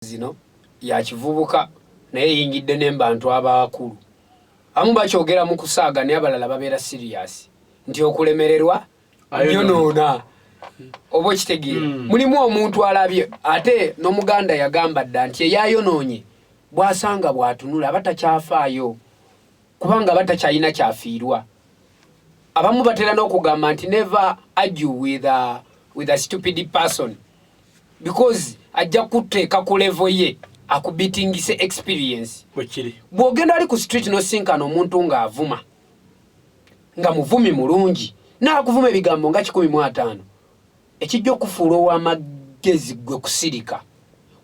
zino ya kivubuka naye yingidde n'embantu abakulu amu bakyogera mu kusaaga ne abalala babeera serious nti okulemererwa nyonoona obo kitegeera mulimu omuntu alabye ate n'omuganda yagamba dda nti eyayonoonye bwasanga bwatunula batakyafaayo kubanga batakyalina kyafiirwa abamu batera n'okugamba nti never argue with a stupid person because ajja kuteeka ku level ye akubitingise experience bw'ogenda ali ku street n'osinkana omuntu ng'avuma nga muvumi mulungi n'akuvuma ebigambo nga 15 ekijja okufuula ow'amagezi gwe kusirika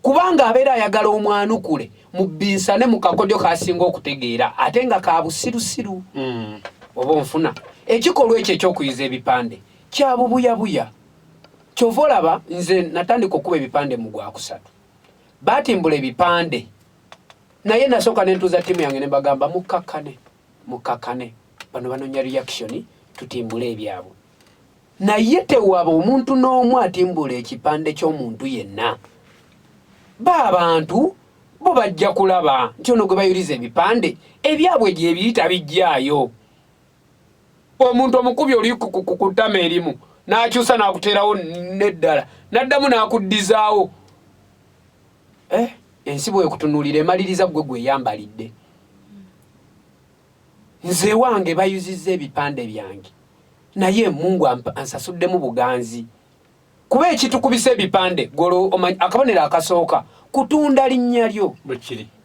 kubanga abeera ayagala omwanukule mu bbinsane mu kakodyo kasinga okutegeera ate nga ka busirusiru oba onfuna ekikolwa ekyo ekyokuyiza ebipande kya bubuyabuya kyova olaba nze natandika okuba ebipande mu Gwakusatu batimbula ebipande naye nasooka nentuuza ttiimu yange ne bagamba mukakkane bano banonya reaction tutimbule ebyabwe naye tewaba omuntu n'omu atimbula ekipande ky'omuntu yenna b'abantu bo bajja kulaba nti ono gwe bayuliza ebipande ebyabwe gye biyita bijjaayo omuntu omukubi oli ku ttama erimu n'akyusa n'akuteerawo n'eddala n'addamu n'akuddizaawo ensi bwekutunuulira emaliriza gwe gweyambalidde nze wange bayuzizza ebipande byange naye Mungu ansasuddemu buganzi kuba ekitukubisa ebipande akabonero akasooka kutunda linnya lyo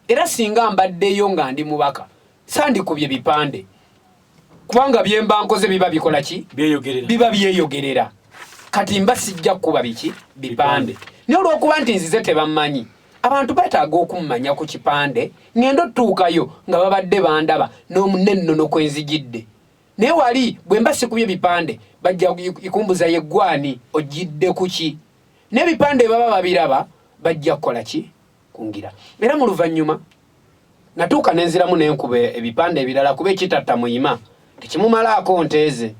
era singa mbaddeyo nga ndi mubaka sandikubye bipande kubanga byemba nkoze biba bikola ki biba byeyogerera kati mba sijja kuba biki bipande naye olw'okuba nti nzize tebammanyi abantu betaaga okummanya ku kipande ngendo tuukayo nga babadde bandaba n'omunennono kwenzijidde naye wali bwe mba sikubye bipande bajja ikumbuza yeggwani ojidde kuki n'ebipande baba babiraba bajja kukola ki kungira era mu luvannyuma natuuka nenziramu n'enkuba ebipande ebirala kuba ekitatta muyima tekimumalaako nteeze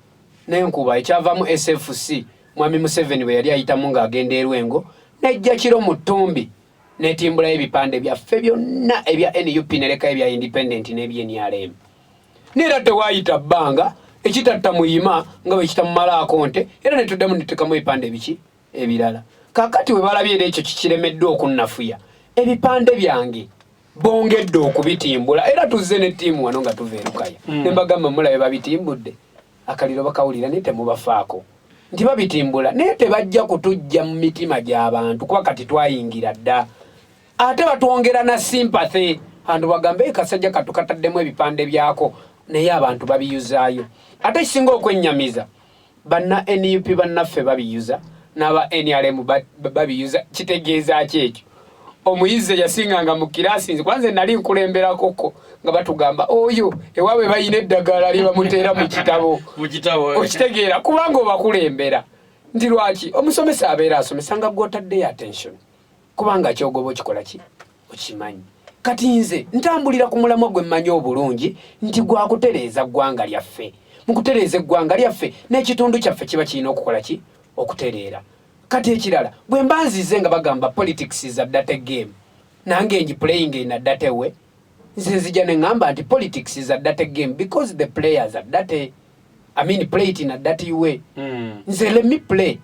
n'enkuba ekyavamu SFC Mwami Museveni bwe yali ayitamu ng'agenda Erwengo nejja kiro mu ttumbi netimbula ebipande byaffe byonna ebya NUP nereka ebya independent n'ebyenRM nera tewayita bbanga ekitatta muyima nga bwe kitamumalaako nte era netuddamu netekamu ebipande biki ebirala kakati we balabye era ekyo kikiremeddwa okunnafuya ebipande byange bongedde okubitimbula era tuzze ne ttiimu wano nga tuva erukaya ne mbagamba mulabe babitimbudde akaliro bakawulira naye temubafaako nti babitimbula naye tebajja kutujja mu mitima gy'abantu kuba kati twayingira dda ate batwongera na sympathy abantu bagambe kasajja katukataddemu ebipande byako naye abantu babiyuzaayo ate kisinga okwennyamiza banna NUP bannaffe babiyuza n'aba NRM babiyuza kitegeeza ki ekyo omuyize yasinganga mu kiraasi nze kwanze nali nkulemberakoko nga batugamba oyo ewaabwe bayina eddagala libamuteera mu kitabo okitegeera kubanga obakulembera nti lwaki omusomesa abeera asomesa nga gw'otaddeyo attention kubanga kyogoba okikola ki okimanyi kati nze ntambulira ku mulamwa gwe mmanyi obulungi nti gwakutereeza ggwanga lyaffe mu kutereeza eggwanga lyaffe n'ekitundu kyaffe kiba kirina okukola ki okutereera kati ekirala bwe mba nzize nga bagamba politics is a dirty game nange nji playing in a dirty way nze nzija ne ngamba nti politics is a dirty game because the players are dirty. I mean play it in a dirty way. Nze let me play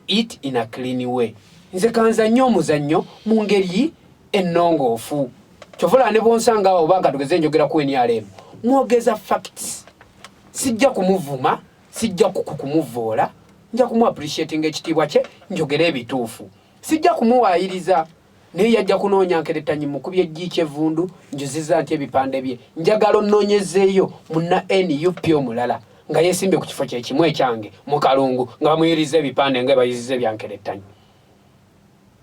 it in a clean way. Nze kanza nnyo omuzannyo mu ngeri ennongoofu kyovula ne bonsanga obanga tugeze njogera ku NRM mwogeza facts sijja kumuvuma sijja kukumuvoola nja kumu appreciating ekitiibwa kye njogera ebituufu sijja kumuwaayiriza naye yajja kunoonya nkeretanyi mukubye ejjiiki evundu njuziza nti ebipande bye njagala onnoonyezeeyo munna NUP omulala nga yeesimbye ku kifo kye kimu ekyange mu kalungu nga bamuyiriza ebipande nga bayiziza ebyankeretanyi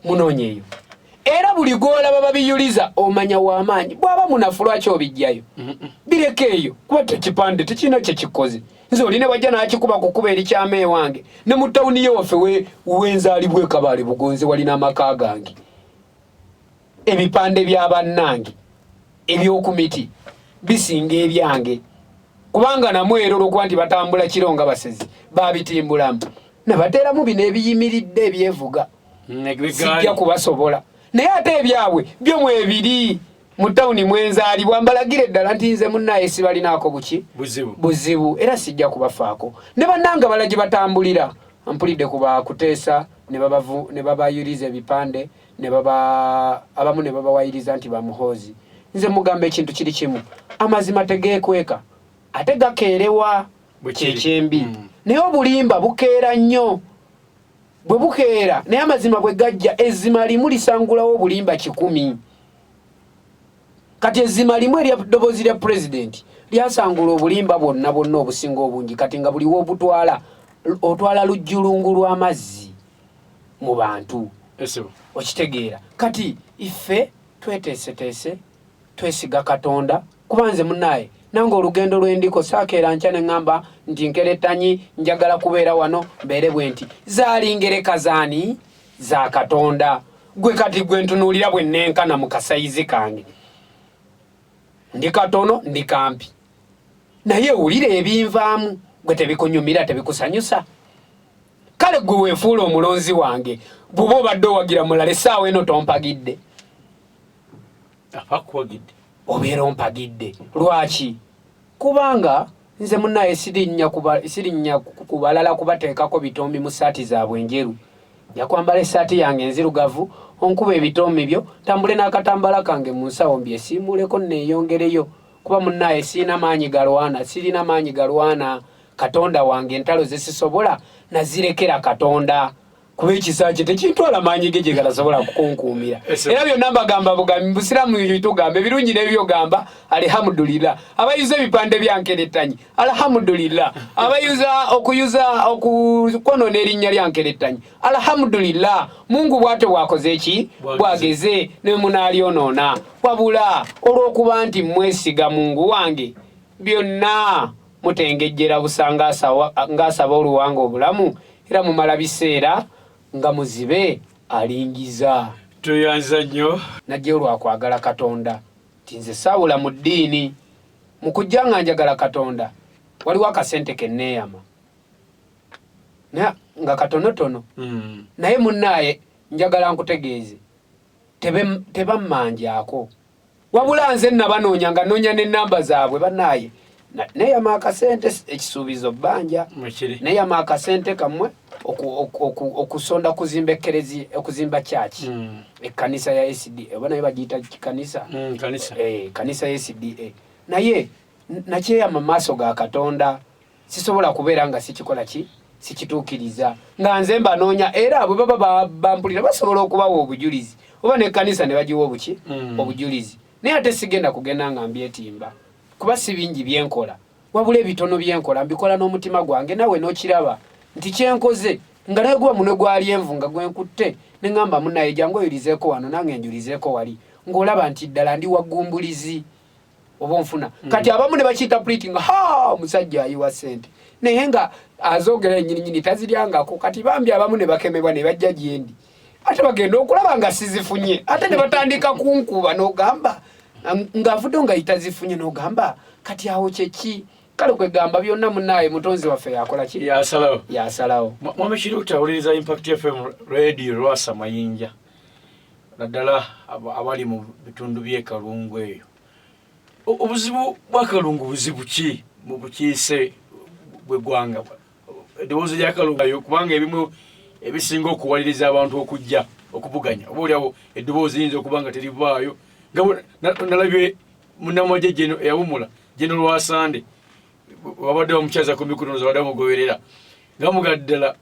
munoonyeeyo era buli gw'olaba babiyuliza omanya w'amaanyi bw'aba munafu lwaki obijjayo bireka eyo kuba tekipande tekirina kye kikoze nze oli ne bajja n'akikuba kukuba eri kyama ewange ne mu tawuni ye waffe wenzaalibwa e Kabaale Bugonze walina amaka gange ebipande bya bannange ebyokumiti bisinga ebyange kubanga namwero olw'okuba nti batambula kiro nga basezi babitimbulamu nabateeramu bino ebiyimiridde ebyevuga sijja kubasobola naye ate ebyabwe byo mwebiri mu tawuni mwenzaalibwa mbalagire ddala nti nze munnaye sibalinaako buzibu era sijja kubafaako ne bannanga bala gye batambulira mpulidde kuteesa ne babayiriza ebipande abamu ne babawayiriza nti bamuhoozi nze mugamba ekintu kiri kimu amazima tegeekweka ate gakeerewa kyekyembi naye obulimba bukeera nnyo bwe bukeera naye amazima bwe gajja ezzima limu lisangulawo obulimba 100 kati ezzima limu ery'eddoboozi lya pulezidenti lyasangula obulimba bwonna obusinga obungi kati nga buliwo otwala lujjulungu lw'amazzi mu bantu okitegeera kati iffe tweteeseteese twesiga Katonda kuba nze munnaye nange olugendo lwendiko saakeera nkya ne ŋŋamba nti nkerettanyi njagala kubeera wano mbeere bwe nti zaalingereka zaani za Katonda gwe kati gwe ntunuulira bwe nnenkana mu kasayizi kange ndi katono ndi kampi naye wulira ebinvaamu gwe tebikunyumira tebikusanyusa kale gwe weefuula omulonzi wange bw'oba obadde owagira mulala essaawa eno tompagidde obeera ompagidde lwaki kubanga nze munnaye sirinnya kubalala kubateekako bitoomi mu ssaati zaabwe enjeru njakwambala essaati yange enzirugavu onkuba ebitoomi byo tambule n'akatambala kange mu nsawo mbyesiimuleko neeyongereyo kuba munnaye sirina maanyi galwana Katonda wange entalo ze sisobola nazirekera Katonda kuba ekisaakye tekintwala maanyi ge gye gatasobola kukunkuumira era byonna mbagamba bugambi busiraamu tugamba ebirungi n'ebyogamba alhamdulillah abayuza ebipande byankerettanyi alhamdulillah abayuza okwonoona erinnya lyankerettanyi alhamdulillah Mungu bwate bwakoze eki bwageze ne munaalyonoona wabula olw'okuba nti mwesiga Mungu wange byonna mutengejjera busa ng'asaba oluwanga obulamu era mumala biseera nga muzibe alingiza tuyanza nnyo najja olwakwagala Katonda ti nze saawula mu ddiini mu kujja nga njagala Katonda waliwo akasente kenneeyama nga katonotono naye munnaaye njagala nkutegeeze tebammanjaako wabula nze nabanoonya nga noonya n'ennamba zaabwe bannaaye neyama akasente ekisuubizo bbanja neyama akasente kamwe okusonda okuzimba church ekkanisa ya SDA oba naye bagiyita kanisa kanisa ya SDA naye nakyeyama maaso ga Katonda sisobola kubeera nga sikituukiriza nga nze mbanoonya era abo baba bampulira basobola okubawa obujulizi oba n'ekkanisa ne bagiwa obujulizi naye ate sigenda kugenda nga mbyetimba kuba si bingi byenkola wabula ebitono byenkola mbikola n'omutima gwange nawe n'okiraba nti kyenkoze nga naye gwa munwe gwali envu nga gwenkutte ne ŋŋamba munnaye jangu oyulizeeko wano nange njulizeeko wali ng'olaba nti ddala ndi waggumbulizi oba onfuna kati abamu ne bakiyita puliti nga omusajja ayiwa ssente naye nga azoogera ennyininyini taziryangako kati bambi abamu ne bakemebwa ne bajja gyendi ate bagenda okulaba nga sizifunye ate ne batandika kunkuba n'ogamba ng'avudde nga yitazifunye n'ogamba kati awo kyeki kale kwegamba byonna munnaaye mutonzi waffe yakola ki yasalawo mwami Kiruuta awuliriza Impact FM radio Lwasa Mayinja naddala abali mu bitundu by'e Kalungu eyo obuzibu bwa Kalungu buzibu ki mu bukiise bw'eggwanga eddoboozi lya Kalungu ayo kubanga ebimu ebisinga okuwaliriza abantu okujja okuvuganya oba oliawo eddoboozi yinza okuba nga terivaayo nalabye munnamagye geno eyawumula General Wasande wabadde bamukyaza ku mikuno zabadde bamugoberera nga mugaddala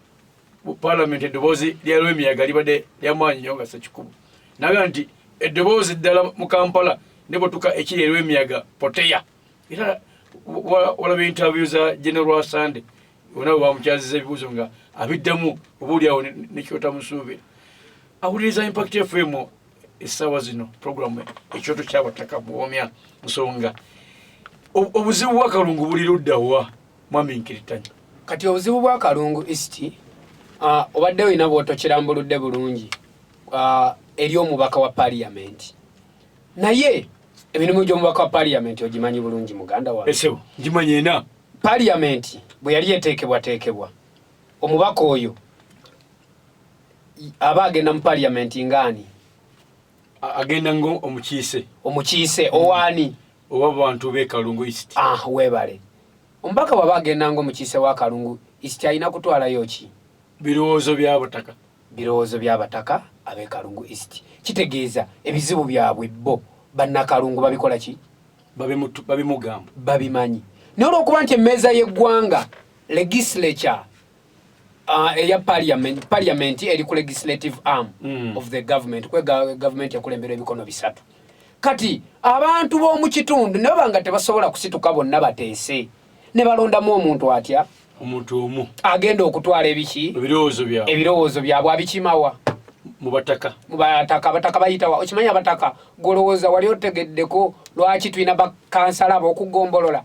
mu Parliament eddoboozi lyaliwo emiyaga libadde lyamaanyi nnyo nga sekikubu naga nti eddoboozi ddala mu Kampala ne bwetuka ekiri eriwo emiyaga poteya era walaba interview za General Wasande wona bamukyaziza ebibuuzo nga abiddamu obuulyawo nekyotamusuubira awuliriza Impact FM essaawa zino programu ekyoto kyabataka buwomya nsonga obuzibu bwa Kalungu buli luddawa mwami Nkirittanyi kati obuzibu bwa Kalungu East obadde olina bw'otokirambuludde bulungi eri omubaka wa Parliament naye emirimu gy'omubaka wa Parliament ogimanyi bulungi muganda wange esewo ngimanyi ena Parliament bwe yali eteekebwateekebwa omubaka oyo aba agenda mu Parliament ngaani agenda ngo omukiise owani oba bantu be Kalungu East. Webale omubaka waba agenda ngo omukiise wa Kalungu East alina kutwalayo ki? Birowoozo by'abataka abe Kalungu East. Kitegeeza ebizibu byabwe bo bannakalungu babikola ki? babimugamba babimanyi. Naye olw'okuba nti emmeeza y'eggwanga legislature eya parliament eri ku legislative arm of the government, kwe government yakulembera ebikono bisatu. Kati abantu b'omu kitundu ne banga tebasobola kusituka bonna bateese ne balondamu omuntu atya omuntu omu agenda okutwala ebiki ebirowoozo byabwe abikimawa abataka bayitawa. Okimanyi abataka golowooza wali otegeddeko lwaki tulina bakansala ab'okugombolola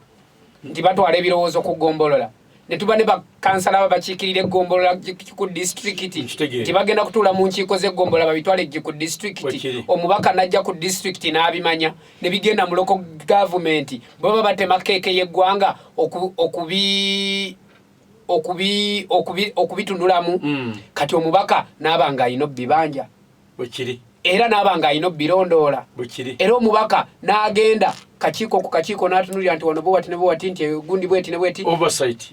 nti batwala ebirowoozo kugombolola ne tuba ne bakansala abakiikirira eggombolola ku disitulikiti nti bagenda kutuula mu nkiiko z'eggombolola babitwale ku disitulikiti. Omubaka najja ku disitulikiti n'abimanya ne bigenda mu local government baba batema keeke y'eggwanga okubitunulamu. Kati omubaka n'abanga alina obbibanja era n'abanga alina obbirondoola era omubaka n'agenda kakiiko ku kakiiko n'atunulira nti wano bwati ne bwati nti gundi bweti ne bweti oversight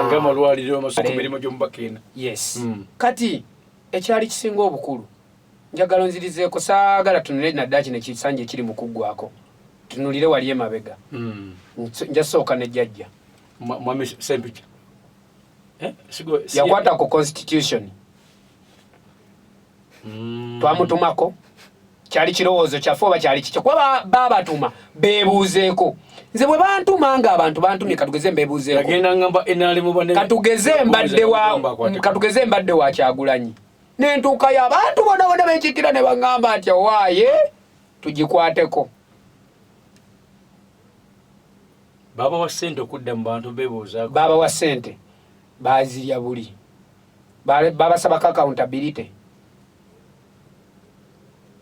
nga malwaliro amasoko mirimo gy'omubaka ena. Yes. Kati ekyali kisinga obukulu njagala nzirizeeko saagala tunule naddaki ne kisanje kiri mu kuggwako tunulire wali emabega. Njasooka ne jjajja mwami Sempicha yakwata ku constitution twamutumako kyali kirowoozo kyaffe oba kyali kikyo kuba babatuma beebuuzeeko. Nze bwe bantuma nga abantu bantumye katugeze mbeebuuzeeko katugeze mbadde wa Kyagulanyi nentuukayo abantu bonna benkiikira ne baŋŋamba nti owaaye tugikwateko. baba wa ssente okudda mu bantu beebuuzaako baba wa ssente bazirya buli babasabako accountability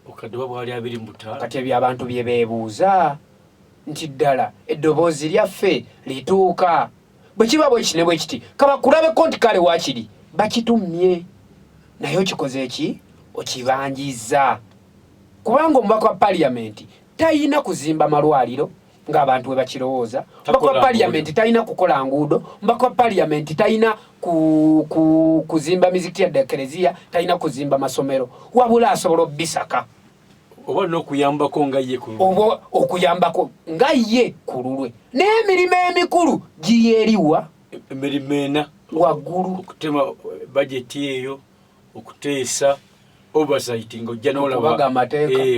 okaddewa bwali 25. Kati ebyo abantu bye beebuuza nti ddala eddoboozi lyaffe lituuka bwe kiba bwe kiti ne bwe kiti kabakulabeko nti kale waakiri bakitumye naye okikoze eki okibanjiza kubanga omubaka wa parliament tayina kuzimba malwaliro ng'abantu we bakirowooza. Omubaka wa parliament tayina kukola nguudo. Omubaka wa parliament tayina kuzimba mizikiti yadde ekereziya, tayina kuzimba masomero, wabula asobola obbisaka oba n'okuyambako nga ye ku lulwe oba okuyambako nga ye ku lulwe. N'emirimu emikulu giyeeriwa emirimu ena waggulu okutema bajeti eyo okuteesa oversight ng'ojja n'olaba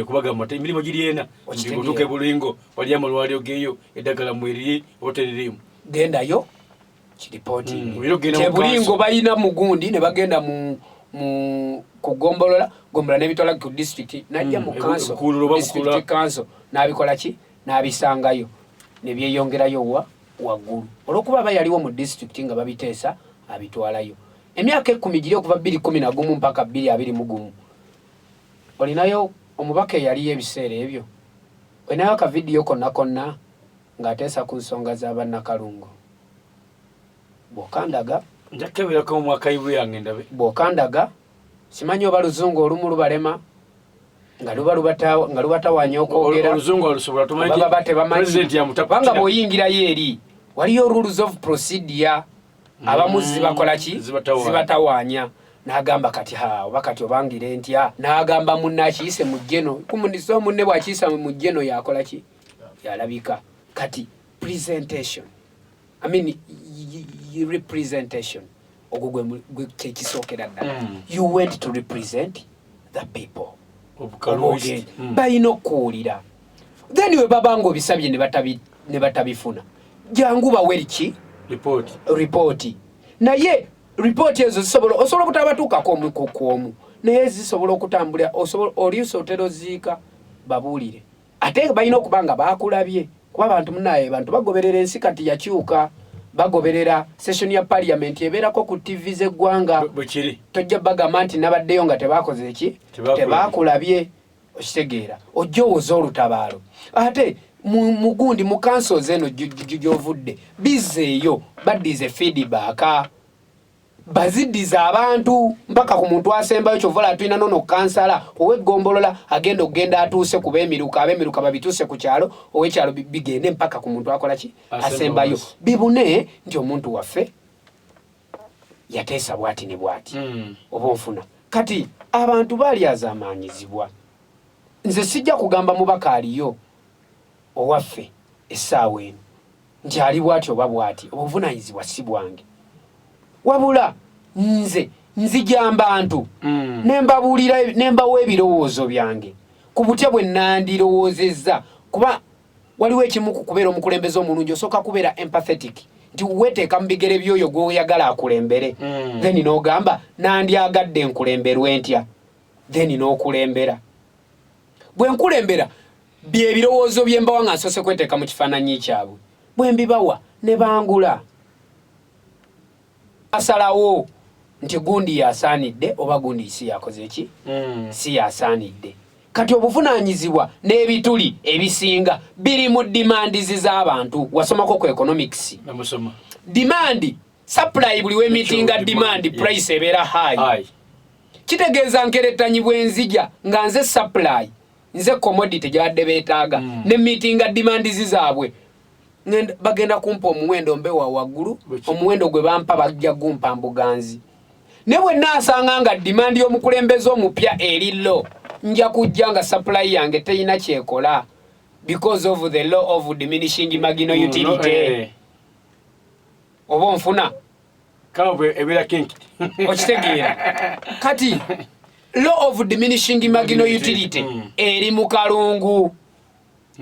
okubaga amateeka emirimu giri ena otuuke bulingo wali amalwaliro geeyo eddagala mweriri oba teririimu gendayo kiripooti kyebulingo balina mugundi ne bagenda mu kugombolola gombola n'ebitwala ku district najja mu district council n'abikola ki n'abisangayo ne byeyongerayo waggulu olw'okuba bayaliwo mu district nga babiteesa abitwalayo. Emyaka 10 giri okuva 2011 mpaka 2021 olinayo omubaka eyaliyo ebiseera ebyo olinayo akavidiyo konna ng'ateesa ku nsonga z'abannakalungu bw'okandaga njakeberako mu mwaka ibu yange ndabe bw'okandaga simanyi oba luzungu olumu lubalema nga lubatawanya okwogera oluzungu alusobola tumanyi president yamutapanga bw'oyingirayo eri waliyo rules of procedure abamu zibakola ki zibatawanya n'agamba kati oba kati obangire ntya n'agamba munne akiyise mu jjeno kumunisa munne bw'akiyisa mu jjeno yakola ki yalabika. Kati presentation representation ogwo gwe kyekisookera ddala you went to represent the people balina okuwulira then we babanga obisabye ne batabifuna jangu bawe ki ripooti naye ripooti ezo osobola okutabatuukako omu ku omu naye zisobola okutambulira oliiso otera oziika babuulire ate balina okuba nga baakulabye kuba abantu munaye bantu bagoberera ensi kati yakyuka bagoberera session ya parliament ebeerako ku TV z'eggwanga tojja bagamba nti nabaddeyo nga tebaakoze eki tebaakulabye okitegeera ojja owoza olutabaalo ate mugundi mu councils eno gy'ovudde bizzeeyo baddize feedback baziddiza abantu mpaka ku muntu asembayo kyovola tulina nono kansala ow'eggombolola ogenda atuuse ku abemiruka babituuse ku kyalo ow'ekyalo bigende mpaka ku muntu akola ki asembayo bibune nti omuntu waffe yateesa bwati ne bwati oba onfuna kati abantu baali azaamaanyizibwa nze sijja kugamba mubaka aliyo owaffe essaawa eno nti ali bwati oba bwati obuvunaanyizibwa si bwange wabula nze nzijamba abantu nembabuulira nembawa ebirowoozo byange ku butya bwe nandirowoozezza kuba waliwo ekimu ku kubeera omukulembeze omulungi osooka kubeera empathetic nti weteeka mu bigere by'oyo gw'oyagala akulembere then n'ogamba nandyagadde nkulemberwe ntya then n'okulembera bwe nkulembera bye birowoozo bye mbawa nga nsoose kweteeka mu kifaananyi kyabwe bwe mbibawa ne bangula asalawo nti gundi yasaanidde oba gundi si yakoze ki si yasaanidde kati obuvunaanyizibwa n'ebituli ebisinga biri mu dimandizi z'abantu wasomako ku economics demand supply buli wemitinga demand price ebeera high kitegeeza nkerettanyi bwenzija nga nze supply nze commodity gyabadde beetaaga ne mitinga dimandizi zaabwe bagenda kumpa omuwendo mbewa waggulu omuwendo gwe bampa bajja gumpa mbuganzi ne bwe naasanga nga demand y'omukulembeze omupya erilo nja kujja nga supply yange teyina kyekola because of the law of diminishing marginal utility oba onfuna okitegeera kati law of diminishing marginal utility eri mu kalungu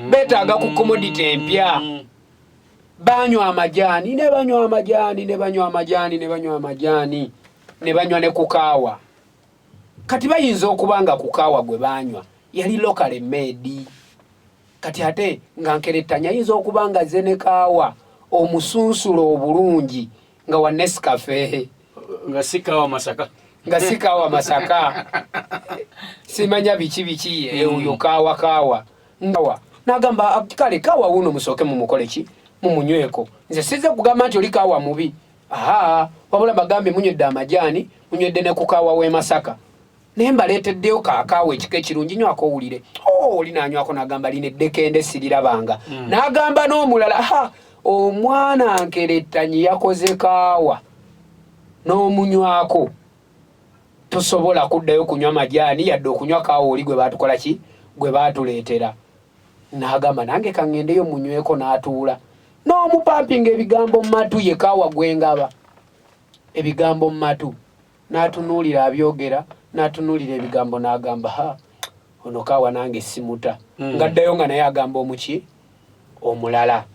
betaaga ku commodity empya banywa amajaani ne banywa amajaani ne banywa amajaani ne banywa amajaani ne banywa ne kukaawa kati bayinza okubanga kukaawa gwe banywa yali locally made kati ate nga nkerettanya ayinza okubanga ze ne kaawa omusunsulo obulungi nga wa Nescafe nga sikaawa Masaka simanya biki eyo kaawa nagamba kale kaawa wuno musooke mumukole ki mumunyweko nze size kugamba nti oli kaawa mubi wabula bagambe munywedde amajaani munywedde ne kukaawa w'e Masaka naye mbaleeteddeyo kaakaawa ekika ekirungi nywako owulire oli nanywako nagamba lina eddekende sirirabanga nagamba n'omulala omwana nkerettanyi yakoze kaawa n'omunywako tosobola kuddayo kunywa majaani yadde okunywa kaawa oli gwe baatukola ki gwe baatuleetera nagamba nange kangendeyo munyweko n'atuula n'omupampinga ebigambo mu matu ye kaawa gwengaba ebigambo mu matu n'atunuulira abyogera n'atunuulira ebigambo n'agamba ono kaawa nange simuta ngaddayo nga naye agamba omuki omulala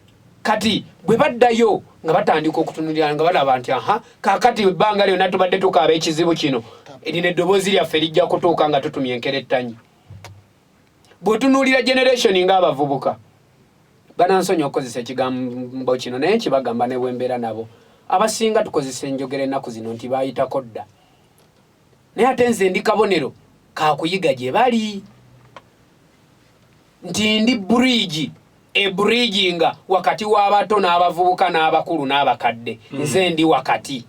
kati bwe baddayo nga batandika okutunuulira nga balaba nti kaakati ebbanga lyonna tubadde tukaaba ekizibu kino erina eddoboozi lyaffe lijja kutuuka nga tutumya enkerettanyi bw'otunuulira generation ng'abavubuka banansonya okukozesa ekigambo kino naye nkibagamba ne bwembeera nabo abasinga tukozesa enjogera ennaku zino nti baayitako dda naye ate nze ndi kabonero kakuyiga gye bali nti ndi ebridginga wakati w'abato n'abavubuka n'abakulu n'abakadde nze ndi wakati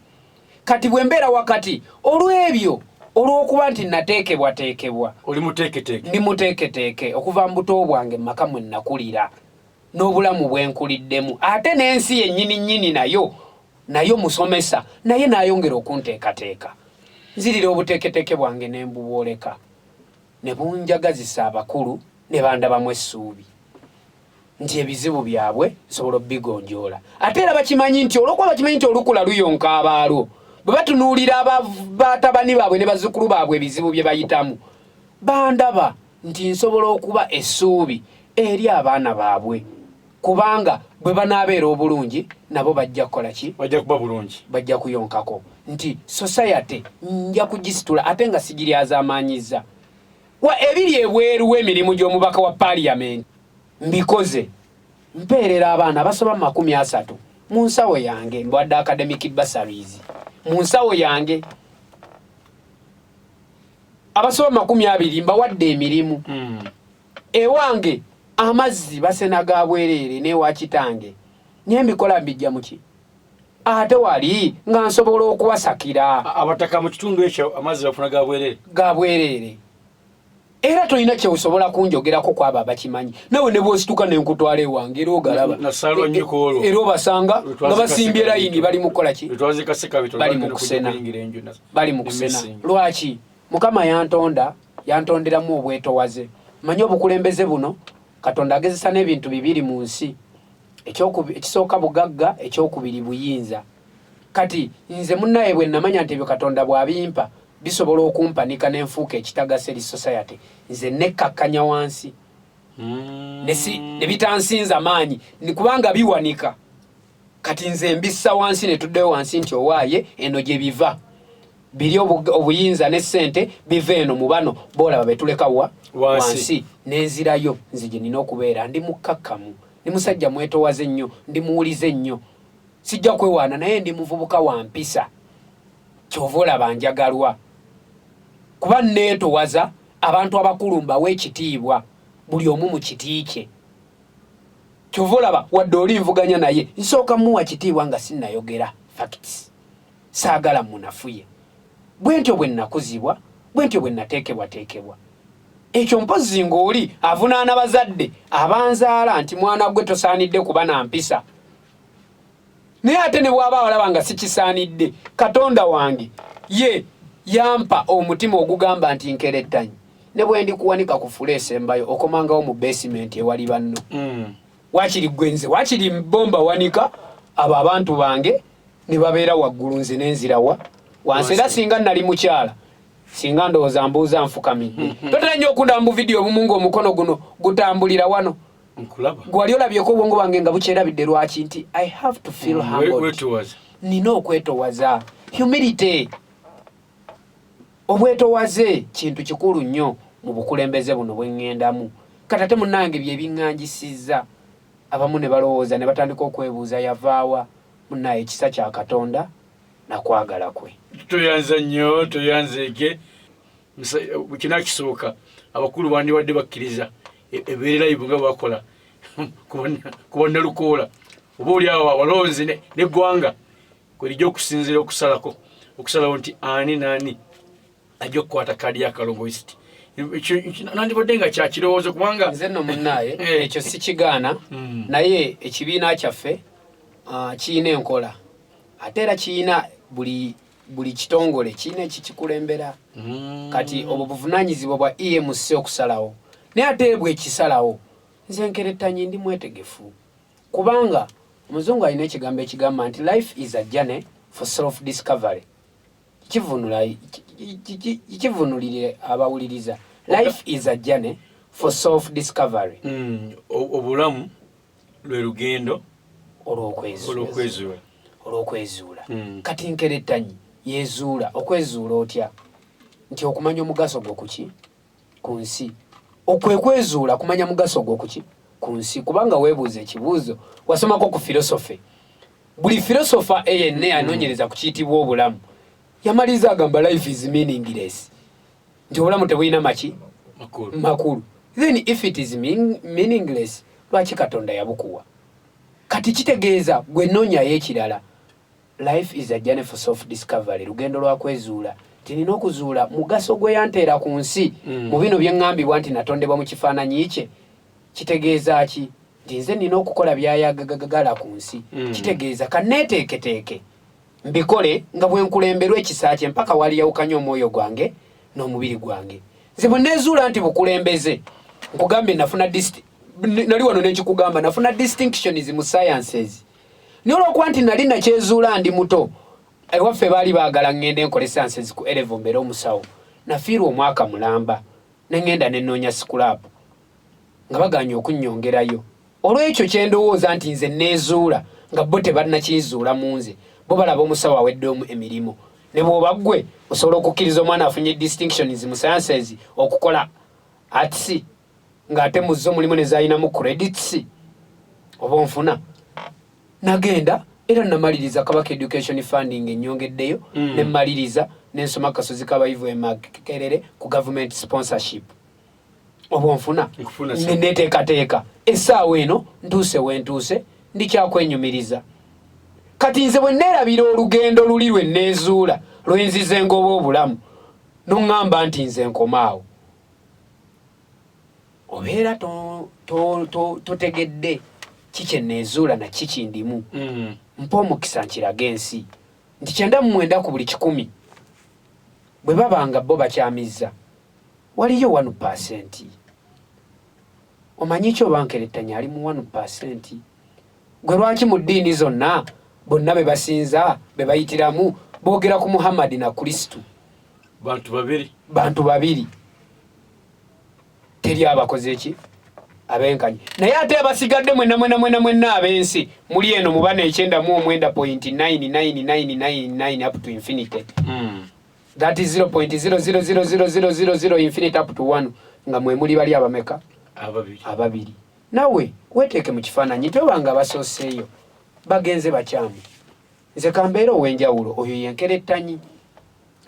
kati bwembeera wakati olw'ebyo olw'okuba nti nateekebwateekebwa ndi muteeketeeke okuva mu buto bwange mu maka mwe nakulira n'obulamu bwe nkuliddemu ate n'ensi yennyini nayo musomesa naye n'ayongera okunteekateeka nzirira obuteeketeeke bwange ne mbubwoleka ne bunjagazisa abakulu ne bandabamu essuubi nti ebizibu byabwe nsobola obigonjoola ate era bakimanyi nti olwokuba bakimanyi nti olukula luyonka abaalo bwe batunuulira batabani baabwe ne bazzukulu baabwe ebizibu bye bayitamu bandaba nti nsobola okuba essuubi eri abaana baabwe kubanga bwe banaabeera obulungi nabo bajja kukola ki bajja kuyonkako nti society nja kugisitula ate nga sigiryazaamaanyiza ebiri ebweru w'emirimu gy'omubaka wa parliament mbikoze mpeerera abaana abasoba mu 30 mu nsawo yange mbwadde academic bursaries mu nsawo yange abasoba 20 mbawadde emirimu ewange amazzi basena ga bwereere n'ewa kitange naye mbikola mbijja muki ate wali nga nsobola okuwasakira abataka mu kitundu ekyo amazzi bafuna gabwerere era tolina kyeusobola kunjogerako kwaba abakimanyi nawe ne bwosituka nenkutwala ewange era ogalaba era obasanga nga basimbye layini bali mukola ki bali mu kusena lwaki mukama yantonderamu obwetowaze manyi obukulembeze buno Katonda agezesa n'ebintu bibiri mu nsi ekisooka bugagga ekyokubiri buyinza kati nze munnaye bwe namanya nti ebyo Katonda bw'abimpa bisobola okumpanika n'enfuuka ekitagasa eri society nze nekkakkanya wansi ne bitansinza maanyi kubanga biwanika kati nze mbissa wansi ne tuddeyo wansi nti owaaye eno gye biva biri obuyinza ne ssente biva eno mu bano boolaba betulekawa wansi n'enzirayo nze gye nina okubeera ndi mukkakkamu ndi musajja mwetowaze ennyo ndi muwulize nnyo sijja kwewaana naye ndi muvubuka wa mpisa kyova olaba njagalwa kuba neetowaza abantu abakulu mbawe ekitiibwa buli omu mu kiti kye kyova olaba wadde oli nvuganya naye nsooka muwa kitiibwa nga sinnayogera facts saagala munafuye bwentyo bwe nnakuzibwa bwentyo bwe nnateekebwateekebwa ekyo mpozi ng'oli avunaana bazadde abanzaala nti mwana gwe tosaanidde kuba na mpisa naye ate ne bw'aba walaba nga sikisaanidde Katonda wange ye yampa omutima ogugamba nti nkerettanyi ne bwe ndi kuwanika ku fuleesi embayo okomangawo mu basement ewali banno wakiri gwenze wakiri mbomba wanika abo abantu bange ne babeera waggulu nze n'enzirawa wansi era singa nali mukyala singa ndowooza mbuuza nfukamidde totera nnyo okundaba mu vidiyo obumu ng'omukono guno gutambulira wano gwali olabyeko obwongo bwange nga bukyerabidde lwaki nti I have to feel humbled nina okwetowaza humility obwetowaze kintu kikulu nnyo mu bukulembeze buno bwe ŋŋendamu kati ate munnange bye biŋŋanjisizza abamu ne balowooza ne batandika okwebuuza yavaawa munnaye ekisa kya Katonda nakwagala kwe toyanza nnyo toyanzeeke kina kisooka abakulu bandibadde bakkiriza ebeerera ibu nga bakola kuba nalukoola oba oli awo walonze neggwanga kwerijja okusinzira okusalawo nti ani naani ajja okukwata kaadi yakalongoisiti nandibadde nga kyakirowoozo kubanga nze nno munnaaye ekyo sikigaana naye ekibiina kyaffe kiyina enkola ate era kiyina buli kitongole kiyina ekikikulembera kati obwo buvunaanyizibwa bwa EMC okusalawo naye ate bwe kisalawo nze nkerettanyi ndi mwetegefu kubanga omuzungu alina ekigambo ekigamba nti life is a journey for self discovery kivunulire abawuliriza life is a journey for self discovery obulamu lwe lugendo olw'okwezuula kati nkerettanyi yezuula okwezuula otya nti okumanya omugaso gwo kuki ku nsi okwekwezuula kumanya mugaso gwo kuki ku nsi kubanga weebuuza ekibuuzo wasomako ku filosofe buli filosofa eyenna yanoonyereza ku kiyitibwa obulamu yamaliriza agamba life is meaningless nti obulamu tebulina maki makulu then if it is meaningless lwaki Katonda yabukuwa kati kitegeeza gwe noonyayo ekirala life is a journey for self discovery lugendo lwa kwezuula tinina okuzuula mugaso gwe yanteera ku nsi mu bino bye ŋŋambibwa nti natondebwa mu kifaananyi kye kitegeeza ki nti nze nina okukola byayagagala ku nsi kitegeeza kanneeteeketeeke mbikole nga bwe nkulemberwa ekisa kye mpaka waliyawukanya omwoyo gwange n'omubiri gwange nze bwe neezuula nti bukulembeze nkugambye nali wano nenkikugamba nafuna distinctions mu sciences naye olw'okuba nti nali nakyezuula ndi muto ewaffe baali baagala ŋŋende nkole sciences ku elevo mbeera omusawo nafiirwa omwaka mulamba ne ŋŋenda ne nnoonya sikulapu nga baganye okunnyongerayo olw'ekyo kye ndowooza nti nze neezuula nga bo tebannakizuula mu nze bo balaba omusawo aweddeomu emirimu ne bw'oba ggwe osobola okukkiriza omwana afunye distinctions mu sciences okukola arts ng'ate mu zo mulimu ne zaalinamu credits oba nfuna nagenda era namaliriza Kabaka Education Funding ennyongeddeyo ne mmaliriza n'ensoma Kasozi Kabayivu Makerere ku government sponsorship oba nfuna neteekateeka essaawa eno ntuuse wentuuse ndikyakwenyumiriza kati nze bwe neerabira olugendo luli lwe neezuula lwenzize ngoba obulamu noŋŋamba nti nze nkomaawo obeera totegedde kikye neezuula na kiki ndimu mpa omukisa nkiraga ensi nti 99 ku buli 100 bwe babanga bo bakyamizza waliyo 1%. Omanyi kyoba nkerettanya ali mu 1%. Gwe lwaki mu ddiini zonna bonna be basinza be bayitiramu boogera ku Muhammad na Kristo bantu babiri teri abakoze ki abenkanyi naye ate abasigadde mwenna ab'ensi muli eno mu bana 99.99999 up to infinity. That is 0.0000000 infinity up to 1 nga mwe muli bali abameka ababiri. Nawe weteeke mu kifaananyi tobanga basooseeyo bagenze bakyamu. Nze kambeera ow'enjawulo oyo yenkerettanyi.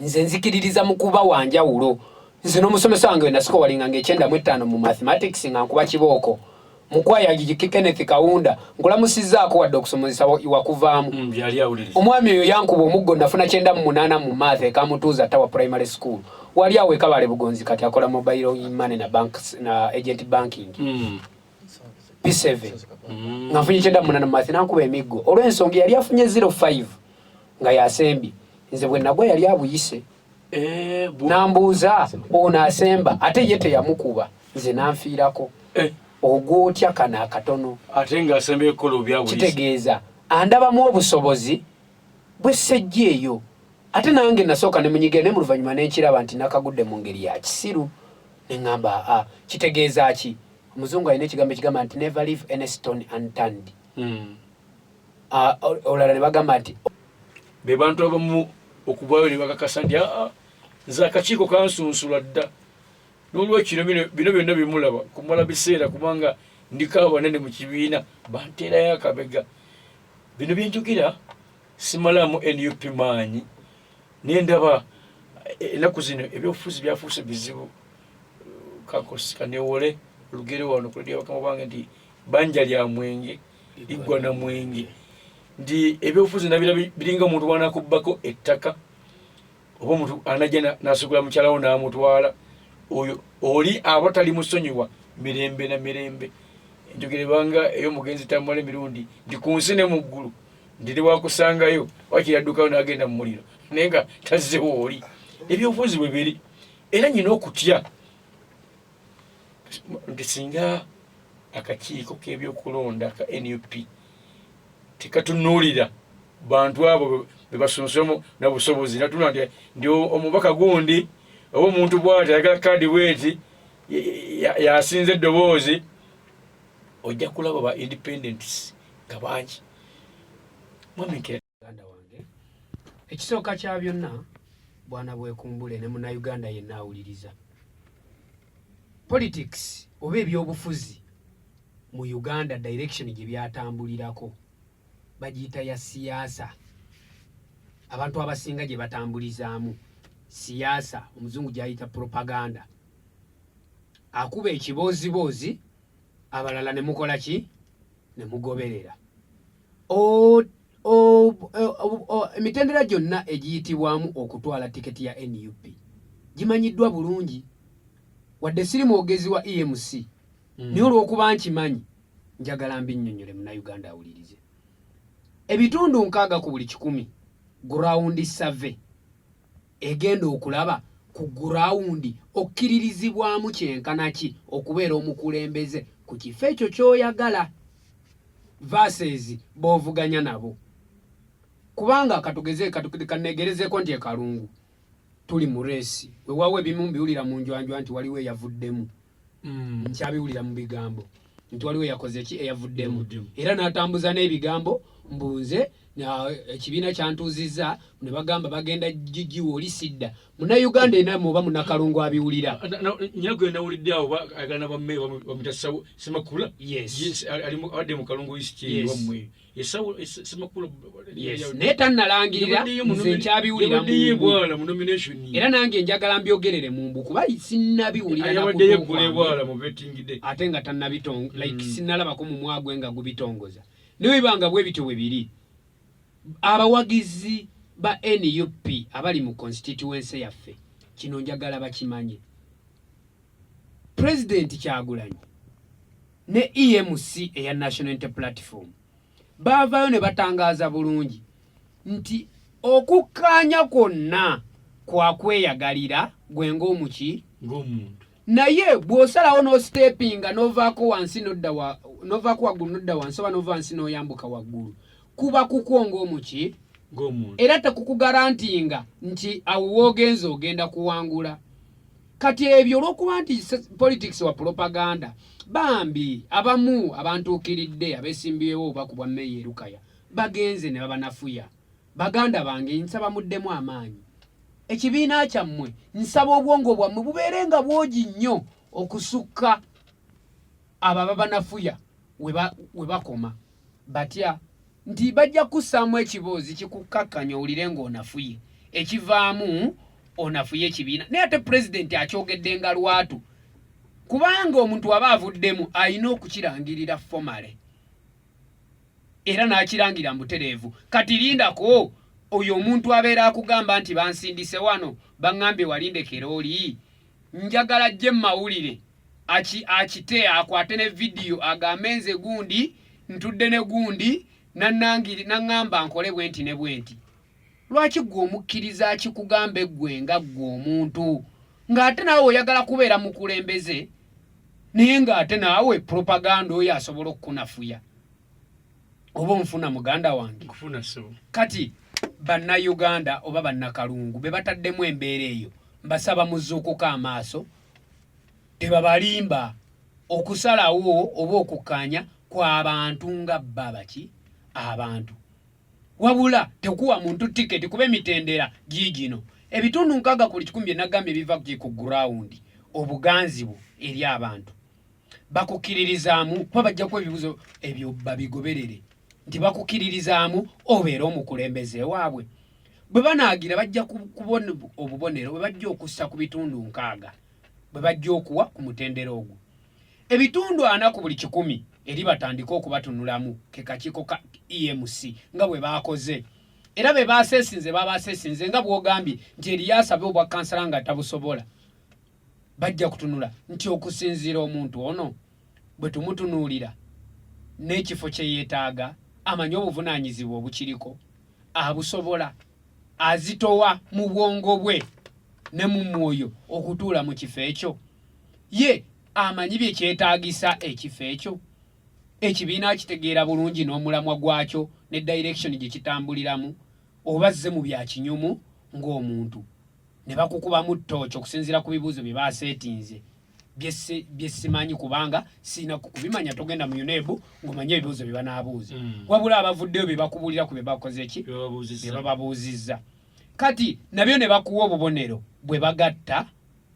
Nze nzikiririza mu kuba wanjawulo. Nze n'omusomesa wange we nasiko walinga nga mu mathematics nga nkuba kibooko. Mukwaya Kenneth Kaunda nkulamusizzaako wadde okusomesa wakuvaamu. Omwami oyo yankuba omuggo nafuna 98 mu math ekamutuuza Tawa Primary School. Wali awo Kabale Bugonzi kati akola mobile money na banks na agent banking. P7. Nga nfunye 98 mu math nankuba emiggo. Olw'ensonga yali afunye 05 nga yasembi. Nze bwe nagwa yali abuyise. Nambuuza ono asemba ate ye teyamukuba nze nanfiirako. Ogwotya kana akatono ate nga asemba ekolo byabuyise. Kitegeeza andabamu obusobozi bwe sejje eyo. Ate nange nasooka ne munyige ne mu luvannyuma n'ekiraba nti nakagudde mu ngeri ya kisiru. Ne ngamba kitegeeza ki? Omuzungu alina ekigambo ekigamba nti never leave any stone unturned. Olala ne bagamba nti be bantu abamu okubaayo ne bakakasa nti nze akakiiko kansunsula dda n'olwekino bino byonna bimulaba kumala biseera kubanga ndiko abanene mu kibiina banteerayo akabega. Bino byenjogera simalamu NUP maanyi nendaba ennaku zino ebyobufuzi byafuuse bizibu. Kanewole olugero wano kulya bakama bange nti banja lya mwenge liggwa na mwenge ndi ebyobufuzi nabira biringa omuntu wanakubbako ettaka oba omuntu anajja nasugula mukyalawo n'amutwala oyo oli abatali musonyiwa mirembe na mirembe. Enjogere banga ey'omugenzi tamale mirundi ndi ku nsi ne mu ggulu ndiri wakusangayo wakiraddukayo n'agenda mu muliro naye nga tazzewo oli. Ebyobufuzi bwe biri era nyina okutya nti singa akakiiko k'ebyokulonda ka NUP tekatunuulira bantu abo bebasonsemu na busobozi natuna ndi omubaka gundi oba omuntu bw'ati ayagala kaadi bweti yasinze eddoboozi ojja kulaba ba independents nga bangi. Mwaminkira Uganda wange ekisooka kya byonna bwana bwekumbule ne Munnayuganda yenna awuliriza politics oba ebyobufuzi mu Uganda direction gye byatambulirako bagiyita ya siyaasa. Abantu abasinga gye batambulizaamu siyaasa omuzungu gyayita propaganda. Akuba ekiboozibozi abalala ne mukola ki ne mugoberera. Emitendera gyonna egiyitibwamu okutwala tiketi ya NUP gimanyiddwa bulungi wadde siri mwogezi wa EMC naye olw'okuba nkimanyi njagala mbinnyonnyole Munnayuganda awulirize. Ebitundu 6 ku buli 100 ground survey egenda okulaba ku ground okkiririzibwamu kyenkana ki okubeera omukulembeze ku kifo ekyo ky'oyagala versus b'ovuganya nabo. Kubanga kanegerezeko nti ekalungu tuli mu reesi weewaawo ebimu mbiwulira mu njwanjwa nti waliwo eyavuddemu. Nkyabiwulira mu bigambo nti waliwo yakoze ki eyavuddemu era n'atambuza n'ebigambo mbuuze ekibiina kyantuuzizza ne bagamba bagenda gigiwa oli sidda. Munnayuganda ena muba munnakalungu abiwulira nyago nawulidde awo agana bamme bamutasawo Semakula adde mu Kalungu East wamwe Semakula naye tannalangirira nze nkyabiwulira mu nomination era nange njagala mbyogerere mu mbu kuba sinnabiwulira ate nga tannabitongo like sinnalabako mu mwagwe nga gubitongoza. Niwe bibanga bwe bityo bwe biri abawagizi ba NUP abali mu constituency yaffe kino njagala bakimanye. President Kyagulanyi ne EMC eya National Unity Platform bavayo ne batangaza bulungi nti okukkaanya kwonna kwa kweyagalira gwe ng'omuki ng'omuntu naye bw'osalawo n'ostepinga n'ovaako wansi n'ovaako waggulu n'odda wansi oba n'ova wansi n'oyambuka waggulu kuba kukwonga omuki ng'omuntu era tekukugarantinga nti awo woogenza ogenda kuwangula. Kati ebyo olw'okuba nti politics wa propaganda bambi abamu abantuukiridde abeesimbyewo bakubwa Meya Lukaya bagenze ne babanafuya. Baganda bange nsaba muddemu amaanyi. Ekibiina kyammwe nsaba obwongo bwammwe bubeere nga bwogi nnyo okusukka abo babanafuya we bakoma batya nti bajja kussaamu ekiboozi kikukkakkanya owulire ng'onafuye ekivaamu onafuye ekibiina. Naye ate pulezidenti akyogedde nga lwatu kubanga omuntu aba avuddemu alina okukirangirira fomale era n'akirangira mutereevu. Kati lindako oyo omuntu abeera akugamba nti bansindise wano baŋŋambye walindekera oli njagala ajje mawulire akite akwate ne vidiyo agambe nze gundi ntudde ne gundi naŋŋamba nkole bwenti ne bwenti. Lwaki gwe omukkiriza akikugambe ggwe nga ggwe omuntu ng'ate naawe oyagala kubeera mukulembeze naye ng'ate naawe propaganda oyo asobola okukunafuya oba onfuna muganda wange kufuna so. Kati bannayuganda oba bannakalungu be bataddemu embeera eyo mbasaba muzuukuka amaaso tebabalimba okusalawo oba okukkaanya kw'abantu nga babaki abantu wabula tekuwa muntu tiketi kuba emitendera giigino ebitundu 60 bye nagambye biva ku ground obuganzibu eri abantu bakukkiririzaamu kuba bajjaku ebibuzo ebyo babigoberere nti bakukkiririzaamu obeera omukulembeze waabwe. Bwe banaagira bajja kubona obubonero bwe bajja okussa ku bitundu 60 bwe bajja okuwa ku mutendera ogwo ebitundu 40 ku buli 100 eri batandika okubatunulamu ke kakiiko ka EMC nga bwe baakoze era be baasesinze babasesinze nga bw'ogambye nti eri yasabe obwa kansala nga tabusobola bajja kutunula nti okusinziira omuntu ono bwe tumutunuulira n'ekifo kye yeetaaga amanyi obuvunaanyizibwa obukiriko abusobola azitowa mu bwongo bwe ne mu mwoyo okutuula mu kifo ekyo ye amanyi bye kyetaagisa ekifo ekyo ekibiina kitegeera bulungi n'omulamwa gwakyo ne direction gye kitambuliramu obazze mu bya kinyumu ng'omuntu ne bakukubamu ttooki okusinziira ku bibuuzo bye baaseetinze bye simanyi kubanga siina kubimanya togenda mu UNEB ng'omanye ebibuuzo bye banaabuuza wabula abavuddeyo bye bakubulira ku bye bakoze ki bye bababuuzizza. Kati nabyo ne bakuwa obubonero bwe bagatta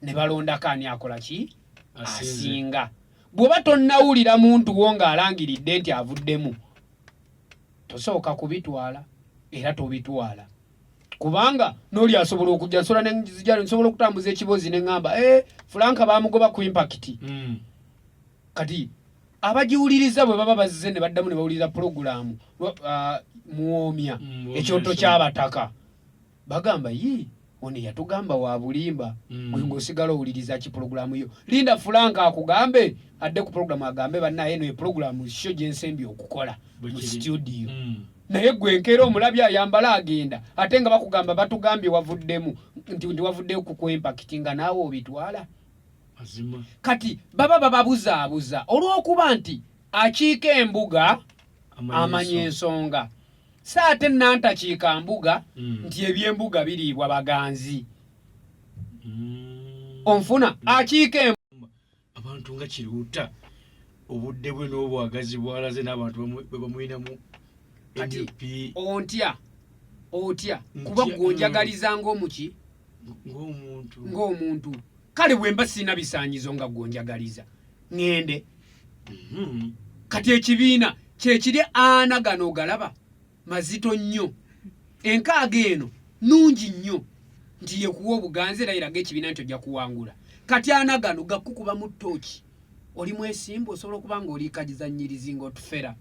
ne balondako ani akola ki asinga. Bw'oba tonnawulira muntu wo ng'alangiridde nti avuddemu tosooka kubitwala era tobitwala kubanga n'oli asobola okujja nsobola okutambuza ekiboozi ne ŋŋamba Franka baamugoba ku impact. Kati abagiwuliriza bwe baba bazze ne baddamu ne bawuliriza pulogulaamu muwoomya ekyoto ky'abataka bagamba ono yatugamba wa bulimba gwe ng'osigala owuliriza ki pulogulaamu yo. Linda Franka akugambe adde ku pulogulaamu agambe bannaye eno ye pulogulaamu sho gye nsembye okukola mu studio naye gwe nkeera omulabye ayambala agenda ate nga bakugamba batugambye wavuddemu nti wavuddeyo ku impact nga naawe obitwala. Kati baba bababuzaabuza olw'okuba nti akiika embuga amanya ensonga saate nantakiika mbuga nti ebyembuga biriibwa baganzi onfuna akiika abantu nga kiruuta obudde bwe n'obwagazi bwalaze n'abantu bwe bamuyinamu otya kuba gonjagaliza ng'omuki ng'omuntu kale bwemba sina bisaanyizo nga gonjagaliza ŋŋende. Kati ekibiina kyekiri ana gano ogalaba mazito nnyo enkaaga eno nungi nnyo nti yekuwa obuganzi era iraga ekibiina nti ojja kuwangula. Kati ana gano gakukuba mu ttooki oli mwesimba osobola okuba ng'oli kagizannyirizi ng'otufera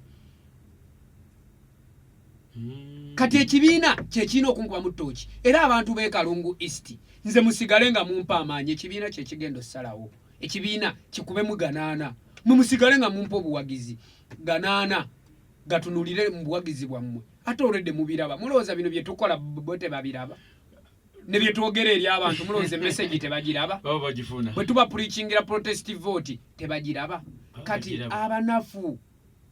kati ekibiina kyekirina okunkuba mu ttooki era abantu b'e Kalungu East nze musigale nga mumpa amaanyi ekibiina kyekigenda ossalawo ekibiina kikubemu ganaana mwe musigale nga mumpa obuwagizi ganaana gatunulire mu buwagizi bwammwe ate olwedde mubiraba mulowooza bino bye tukola bo tebabiraba ne bye twogera eri abantu mulowooza message tebagiraba bwe tuba preachingira protest vote tebagiraba kati abanafu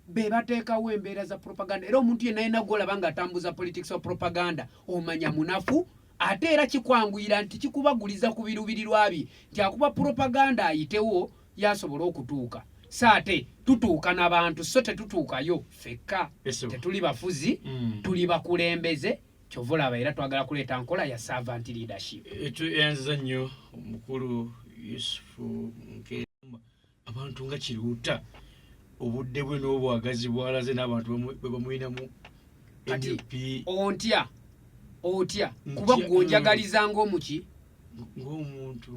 be bateekawo embeera za propaganda era omuntu yenna yenna gw'olaba ng'atambuza politics of propaganda omanya munafu ate era kikwanguyira nti kikubaguliza ku biruubirirwa bye nti akuba propaganda ayitewo yasobola okutuuka saate tutuuka n'abantu so tetutuukayo fekka tetuli bafuzi tuli bakulembeze kyova olaba era twagala kuleeta nkola ya servant leadership ekyo yanziza nnyo omukulu Yusufu Nkemba abantu nga Kiruuta obudde bwe n'obwagazi bwalaze n'abantu bwe bamuyinamu NUP otya kuba gonjagaliza ng'omuki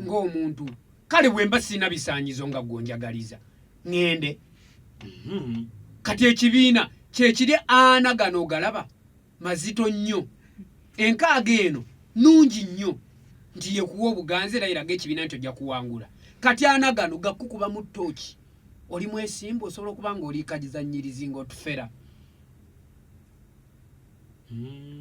ng'omuntu kale bwe mba sina bisaanyizo nga gonjagaliza ngende kati ekibiina kyekiri ana gano ogalaba mazito nnyo enkaaga eno nungi nnyo nti yekuwa obuganzi era iraga ekibiina nti ojja kuwangula kati ana gano gakukuba mu ttooki oli mwesimba osobola okuba nga oliikagizannyirizi ng'otufera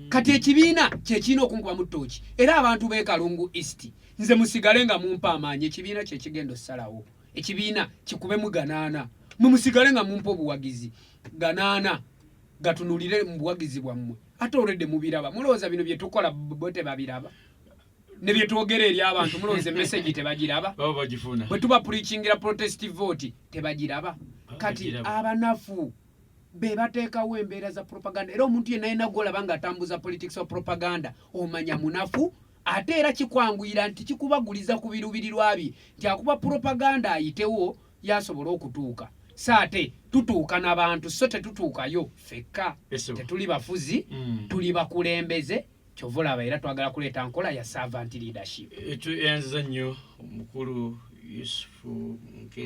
kati ekibiina kyekirina okunkuba mu ttooki era abantu b'e Kalungu East nze musigale nga mumpa amaanyi ekibiina kyekigenda ossalawo ekibiina kikubemu ganaana mwe musigale nga mumpa obuwagizi ganaana gatunulire mu buwagizi bwammwe ate olwedde mubiraba mulowooza bino bye tukola bo tebabiraba ne bye twogera eri abantu mulowooza message tebagiraba bwe tuba preachingira protest vote tebagiraba kati abanafu be bateekawo embeera za propaganda era omuntu yenna yenna gw'olaba ng'atambuza politics of propaganda omanya munafu ate era kikwanguyira nti kikubaguliza ku biruubirirwa bye nti akuba propaganda ayitewo yasobola okutuuka saate tutuuka n'abantu so tetutuukayo fekka tetuli bafuzi tuli bakulembeze kyova olaba era twagala kuleeta nkola ya servant leadership ekyo yanziza nnyo omukulu Yusufu